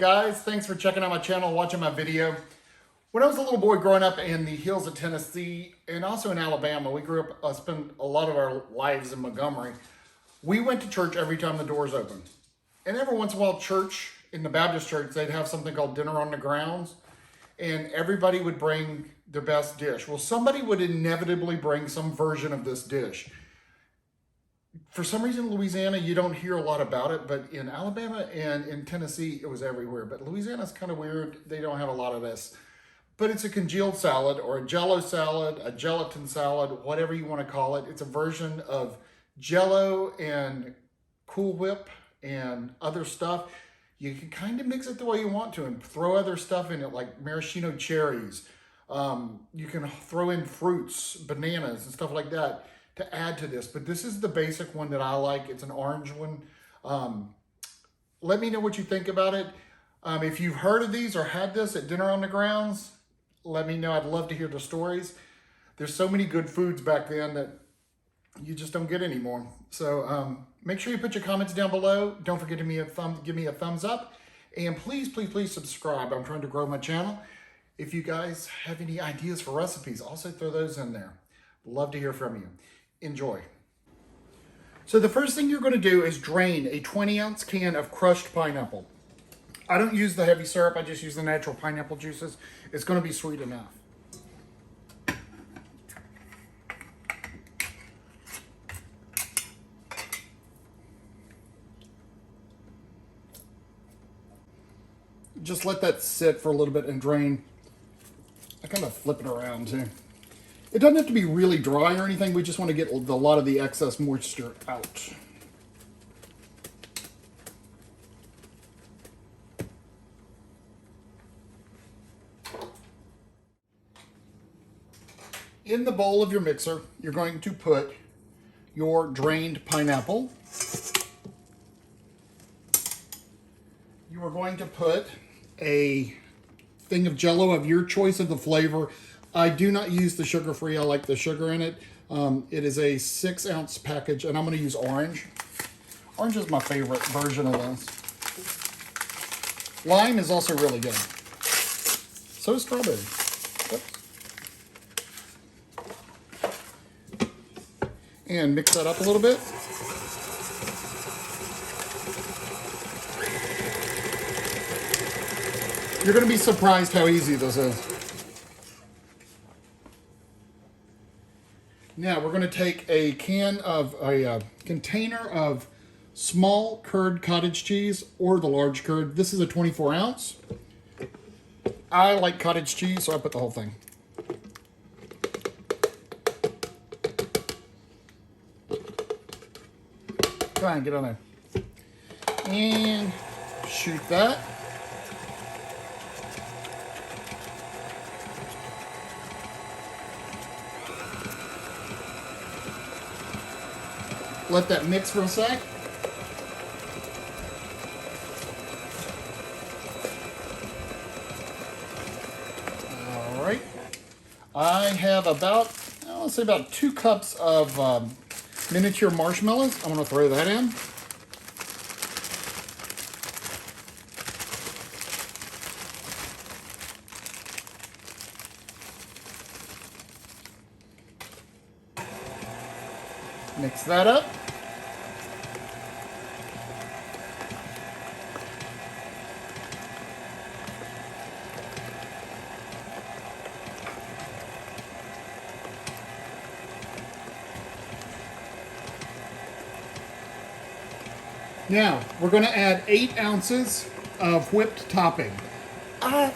guys? Thanks for checking out my channel, watching my video. When I was a little boy growing up in the hills of Tennessee and also in Alabama, we grew up, spent a lot of our lives in Montgomery. We went to church every time the doors opened. And every once in a while, church, in the Baptist church, they'd have something called Dinner on the Grounds. And everybody would bring their best dish. Well, somebody would inevitably bring some version of this dish. For some reason, Louisiana, you don't hear a lot about it, but in Alabama and in Tennessee, it was everywhere. But Louisiana's kind of weird. They don't have a lot of this. But it's a congealed salad or a Jello salad, a gelatin salad, whatever you want to call it. It's a version of Jello and Cool Whip and other stuff. You can kind of mix it the way you want to and throw other stuff in it, like maraschino cherries. You can throw in fruits, bananas, and stuff like that to add to this. But this is the basic one that I like. It's an orange one. Let me know what you think about it. If you've heard of these or had this at Dinner on the Grounds, let me know. I'd love to hear the stories. There's so many good foods back then that you just don't get anymore. So make sure you put your comments down below. Don't forget to give me a thumbs up. And please, please, please subscribe. I'm trying to grow my channel. If you guys have any ideas for recipes, also throw those in there. Love to hear from you. Enjoy. So the first thing you're going to do is drain a 20-ounce can of crushed pineapple. I don't use the heavy syrup. I just use the natural pineapple juices. It's going to be sweet enough. Just let that sit for a little bit and drain. I kind of flip it around too. It doesn't have to be really dry or anything. We just want to get a lot of the excess moisture out. In the bowl of your mixer, you're going to put your drained pineapple. You are going to put a thing of Jello of your choice of the flavor. I do not use the sugar-free. I like the sugar in it. It is a 6-ounce package, and I'm going to use orange. Orange is my favorite version of this. Lime is also really good. So is strawberry. Oops. And mix that up a little bit. You're going to be surprised how easy this is. Now we're going to take a container of small curd cottage cheese or the large curd. This is a 24 ounce. I like cottage cheese, so I put the whole thing. Come on, get on there. And shoot that. Let that mix for a sec. All right. I have about, let's say about 2 cups of miniature marshmallows. I'm going to throw that in. Mix that up. Now, we're going to add 8 ounces of whipped topping. The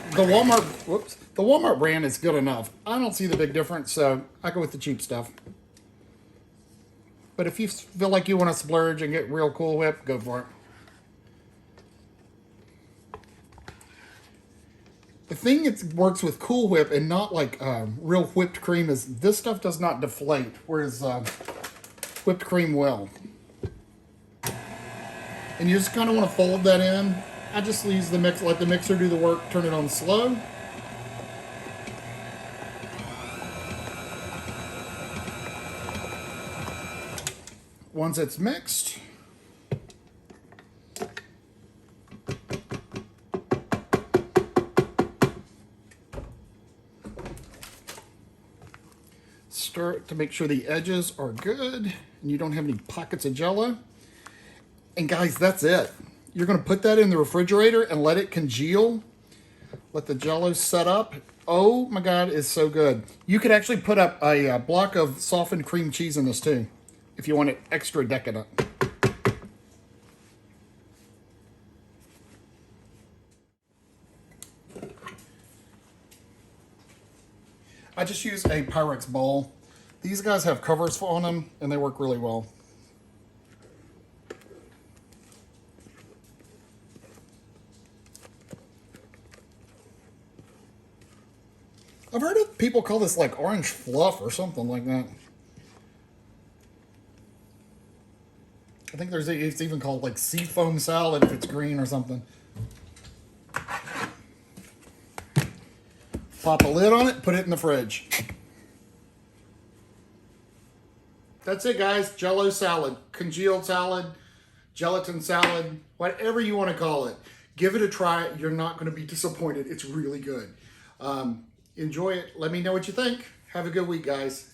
Walmart brand is good enough. I don't see the big difference, so I go with the cheap stuff. But if you feel like you want to splurge and get real Cool Whip, go for it. The thing that works with Cool Whip and not like real whipped cream is this stuff does not deflate, whereas whipped cream will. And you just kind of want to fold that in. I just use the mix, let the mixer do the work, turn it on slow. Once it's mixed, stir it to make sure the edges are good and you don't have any pockets of Jello. And guys, that's it. You're gonna put that in the refrigerator and let it congeal. Let the Jello set up. Oh my God, it's so good. You could actually put up a block of softened cream cheese in this too, if you want it extra decadent. I just use a Pyrex bowl. These guys have covers on them and they work really well. I've heard of people call this like orange fluff or something like that. I think it's even called like seafoam salad if it's green or something. Pop a lid on it, put it in the fridge. That's it, guys. Jello salad, congealed salad, gelatin salad, whatever you want to call it. Give it a try. You're not going to be disappointed. It's really good. Enjoy it. Let me know what you think. Have a good week, guys.